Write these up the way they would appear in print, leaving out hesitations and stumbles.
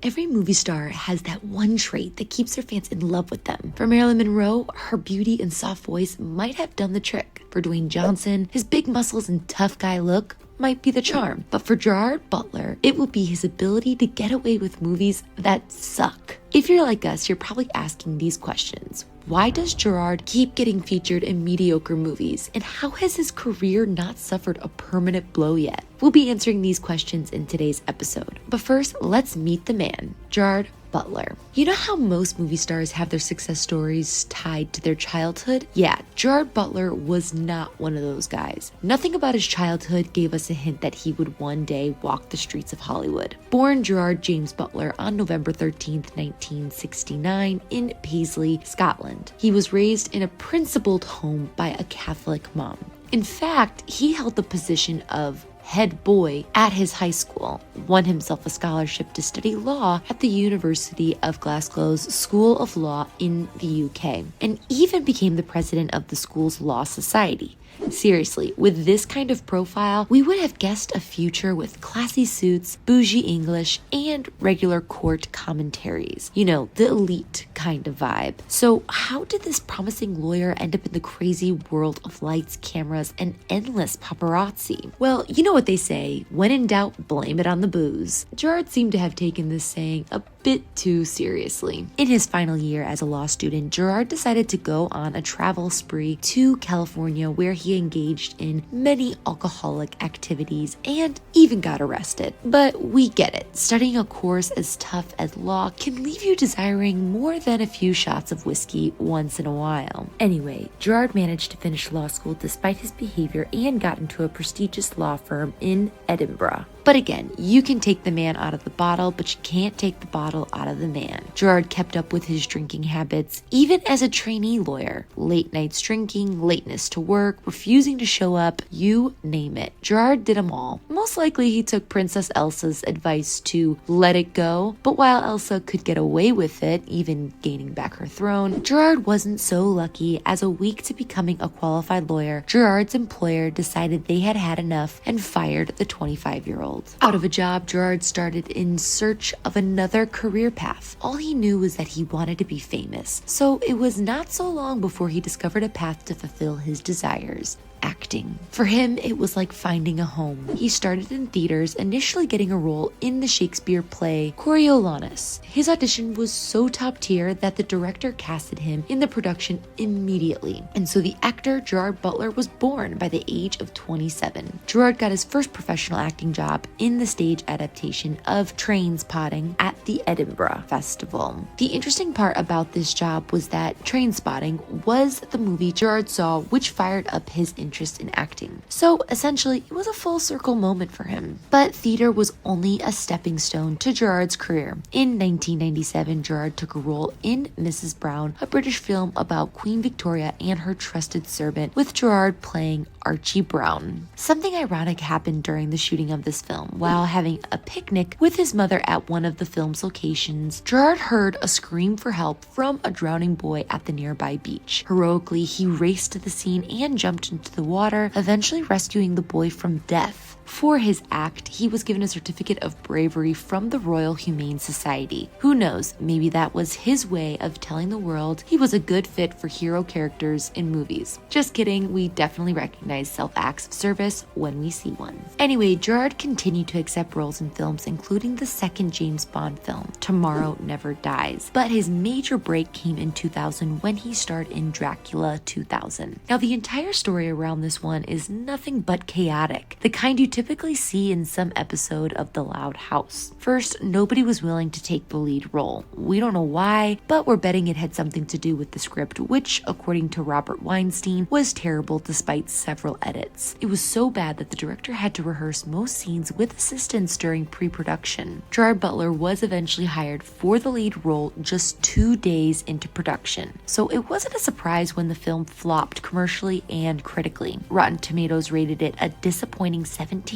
Every movie star has that one trait that keeps their fans in love with them. For Marilyn Monroe, her beauty and soft voice might have done the trick. For Dwayne Johnson, his big muscles and tough guy look might be the charm. But for Gerard Butler, it will be his ability to get away with movies that suck. If you're like us, you're probably asking these questions. Why does Gerard keep getting featured in mediocre movies? And how has his career not suffered a permanent blow yet? We'll be answering these questions in today's episode. But first, let's meet the man, Gerard Butler. You know how most movie stars have their success stories tied to their childhood? Yeah, Gerard Butler was not one of those guys. Nothing about his childhood gave us a hint that he would one day walk the streets of Hollywood. Born Gerard James Butler on November 13th, 1969 in Paisley, Scotland. He was raised in a principled home by a Catholic mom. In fact, he held the position of head boy at his high school, won himself a scholarship to study law at the University of Glasgow's School of Law in the UK, and even became the president of the school's law society. Seriously, with this kind of profile, we would have guessed a future with classy suits, bougie English, and regular court commentaries. You know, the elite kind of vibe. So how did this promising lawyer end up in the crazy world of lights, cameras, and endless paparazzi? Well, you know what they say, when in doubt, blame it on the booze. Gerard seemed to have taken this saying a bit too seriously. In his final year as a law student, Gerard decided to go on a travel spree to California, where he engaged in many alcoholic activities and even got arrested. But we get it. Studying a course as tough as law can leave you desiring more than a few shots of whiskey once in a while. Anyway, Gerard managed to finish law school despite his behavior and got into a prestigious law firm in Edinburgh. But again, you can take the man out of the bottle, but you can't take the bottle out of the man. Gerard kept up with his drinking habits, even as a trainee lawyer. Late nights drinking, lateness to work, refusing to show up, you name it. Gerard did them all. Most likely he took Princess Elsa's advice to let it go, but while Elsa could get away with it, even gaining back her throne, Gerard wasn't so lucky. As a week to becoming a qualified lawyer, Gerard's employer decided they had had enough and fired the 25-year-old. Out of a job, Gerard started in search of another career path. All he knew was that he wanted to be famous, so it was not so long before he discovered a path to fulfill his desires. Acting. For him, it was like finding a home. He started in theaters, initially getting a role in the Shakespeare play Coriolanus. His audition was so top tier that the director casted him in the production immediately. And so the actor Gerard Butler was born by the age of 27. Gerard got his first professional acting job in the stage adaptation of Trainspotting at the Edinburgh Festival. The interesting part about this job was that Trainspotting was the movie Gerard saw which fired up his interest in acting. So essentially, it was a full circle moment for him. But theater was only a stepping stone to Gerard's career. In 1997, Gerard took a role in Mrs. Brown, a British film about Queen Victoria and her trusted servant, with Gerard playing Archie Brown. Something ironic happened during the shooting of this film. While having a picnic with his mother at one of the film's locations, Gerard heard a scream for help from a drowning boy at the nearby beach. Heroically, he raced to the scene and jumped into the water, eventually rescuing the boy from death. For his act, he was given a certificate of bravery from the Royal Humane Society. Who knows, maybe that was his way of telling the world he was a good fit for hero characters in movies. Just kidding, we definitely recognize self-acts of service when we see one. Anyway, Gerard continued to accept roles in films, including the second James Bond film, Tomorrow Never Dies. But his major break came in 2000 when he starred in Dracula 2000. Now, the entire story around this one is nothing but chaotic, the kind you typically see in some episode of The Loud House. First, nobody was willing to take the lead role. We don't know why, but we're betting it had something to do with the script, which, according to Robert Weinstein, was terrible despite several edits. It was so bad that the director had to rehearse most scenes with assistants during pre-production. Gerard Butler was eventually hired for the lead role just 2 days into production, so it wasn't a surprise when the film flopped commercially and critically. Rotten Tomatoes rated it a disappointing 17%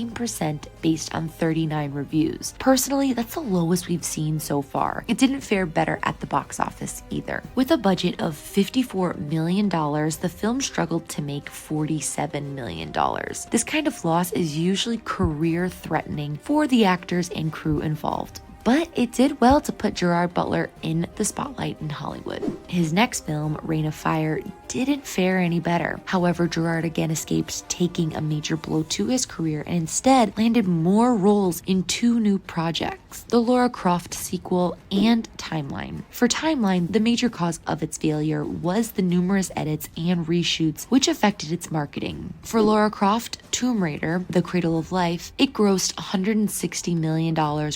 based on 39 reviews. Personally, that's the lowest we've seen so far. It didn't fare better at the box office either. With a budget of $54 million, the film struggled to make $47 million. This kind of loss is usually career-threatening for the actors and crew involved. but it did well to put Gerard Butler in the spotlight in Hollywood. His next film, Reign of Fire, didn't fare any better. However, Gerard again escaped taking a major blow to his career and instead landed more roles in 2 new projects, the Lara Croft sequel and Timeline. For Timeline, the major cause of its failure was the numerous edits and reshoots which affected its marketing. For Lara Croft, Tomb Raider, The Cradle of Life, it grossed $160 million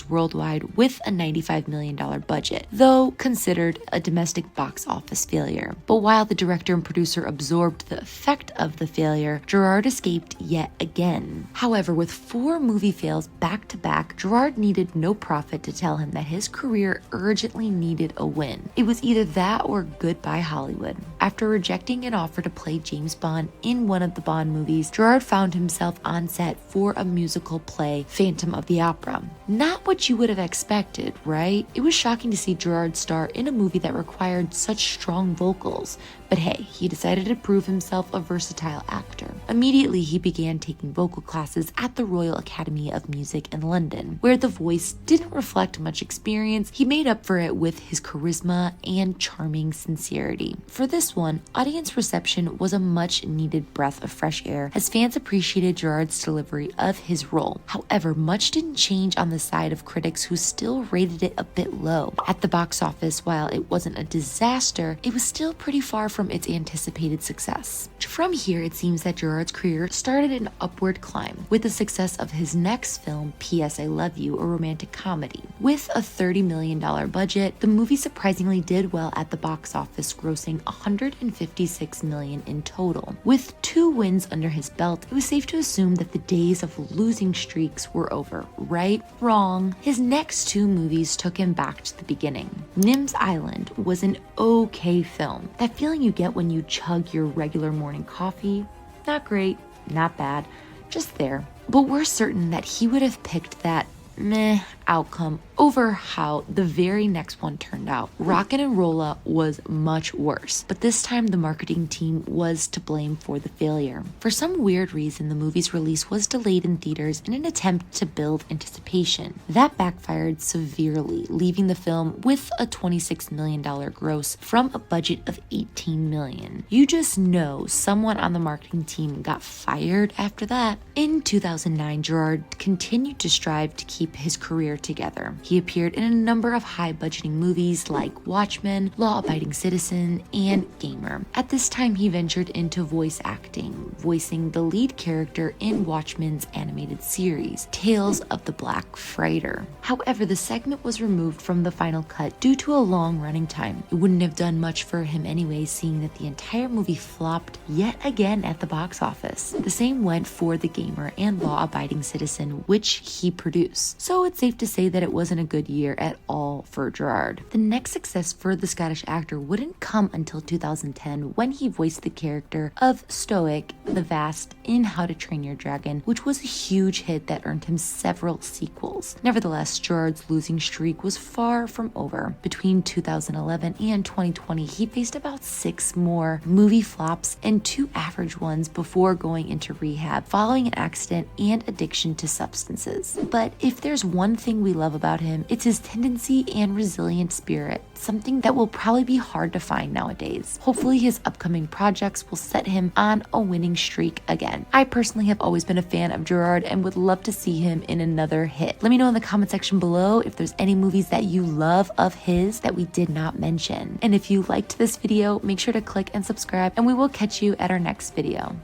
worldwide with a $95 million budget, though considered a domestic box office failure. But while the director and producer absorbed the effect of the failure, Gerard escaped yet again. However, with 4 movie fails back to back, Gerard needed no prophet to tell him that his career urgently needed a win. It was either that or goodbye Hollywood. After rejecting an offer to play James Bond in one of the Bond movies, Gerard found himself on set for a musical play, Phantom of the Opera. Not what you would have expected, right? It was shocking to see Gerard star in a movie that required such strong vocals, but hey, he decided to prove himself a versatile actor. Immediately, he began taking vocal classes at the Royal Academy of Music in London, where the voice didn't reflect much experience. He made up for it with his charisma and charming sincerity. For this one, audience reception was a much needed breath of fresh air as fans appreciated Gerard's delivery of his role. However, much didn't change on the side of critics who still rated it a bit low. At the box office, while it wasn't a disaster, it was still pretty far from its anticipated success. From here, it seems that Gerard's career started an upward climb with the success of his next film, P.S. I Love You, a romantic comedy. With a $30 million budget, the movie surprisingly did well at the box office, grossing $156 million in total. With 2 wins under his belt, it was safe to assume that the days of losing streaks were over. Right? Wrong. His next 2 movies took him back to the beginning. Nim's Island was an okay film. That feeling you get when you chug your regular morning coffee. Not great, not bad, just there. But we're certain that he would have picked that meh outcome over how the very next one turned out. Rockin' and Rolla was much worse, but this time the marketing team was to blame for the failure. For some weird reason, the movie's release was delayed in theaters in an attempt to build anticipation. That backfired severely, leaving the film with a $26 million gross from a budget of $18 million. You just know someone on the marketing team got fired after that. In 2009, Gerard continued to strive to keep his career together. He appeared in a number of high-budgeting movies like Watchmen, Law Abiding Citizen, and Gamer. At this time, he ventured into voice acting, voicing the lead character in Watchmen's animated series, Tales of the Black Freighter. However, the segment was removed from the final cut due to a long running time. It wouldn't have done much for him anyway, seeing that the entire movie flopped yet again at the box office. The same went for The Gamer and Law Abiding Citizen, which he produced. So it's safe to say that it wasn't a good year at all for Gerard. The next success for the Scottish actor wouldn't come until 2010 when he voiced the character of Stoic the Vast in How to Train Your Dragon, which was a huge hit that earned him several sequels. Nevertheless, Gerard's losing streak was far from over. Between 2011 and 2020, he faced about 6 more movie flops and 2 average ones before going into rehab following an accident and addiction to substances. But if there's one thing we love about him, it's his tendency and resilient spirit, something that will probably be hard to find nowadays. Hopefully his upcoming projects will set him on a winning streak again. I personally have always been a fan of Gerard and would love to see him in another hit. Let me know in the comment section below if there's any movies that you love of his that we did not mention. And if you liked this video, make sure to click and subscribe, and we will catch you at our next video.